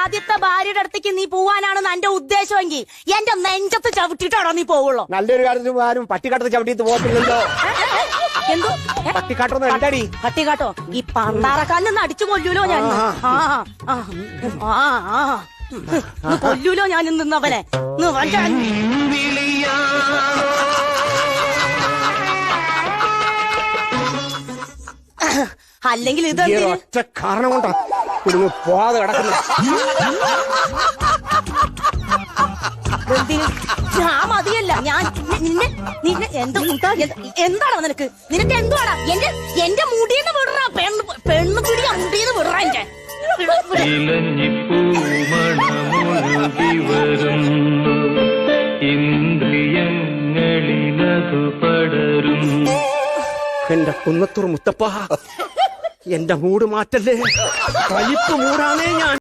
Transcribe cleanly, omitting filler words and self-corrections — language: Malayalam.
ആദ്യത്തെ ഭാര്യയുടെ അടുത്തേക്ക് നീ പോവാനാണെന്ന് എന്റെ ഉദ്ദേശമെങ്കിൽ എന്റെ നെഞ്ചത്ത് ചവിട്ടിട്ടാണോ നീ പോവുള്ളൂ? നല്ലൊരു കാര്യത്തിന് ആരും പട്ടിക്കാട്ടത്ത് ചവിട്ടിയിട്ട് പോകത്തില്ലല്ലോ. എന്തോ പട്ടിക്കാട്ടൊന്നും എന്താടി? പട്ടിക്കാട്ടോ? ഈ പണ്ടാറക്കാലിൽ നിന്ന് അടിച്ചു കൊല്ലൂലോ ഞാൻ. കൊല്ലൂലോ ഞാൻ നിന്നവനെ. അല്ലെങ്കിൽ ഇത് ഒറ്റ കാരണം കൊണ്ടാ കുടുംബം പോവാതെ കിടക്കുന്നത്. ഞാൻ മതിയല്ല, ഞാൻ നിന്നെ നിന്നെ എന്താണ് നിനക്ക്? നിനക്ക് എന്തുവാടാ? എന്റെ മുടിയെന്ന് വിടറാ, പെണ്ണ് പിടിയാ മുടിയെന്ന് വിടറാ. എന്റെ കുന്നത്തൂർ മുത്തപ്പ, എന്റെ മൂട് മാറ്റല്ലേ, കലിപ്പ് മൂടാനേ ഞാൻ.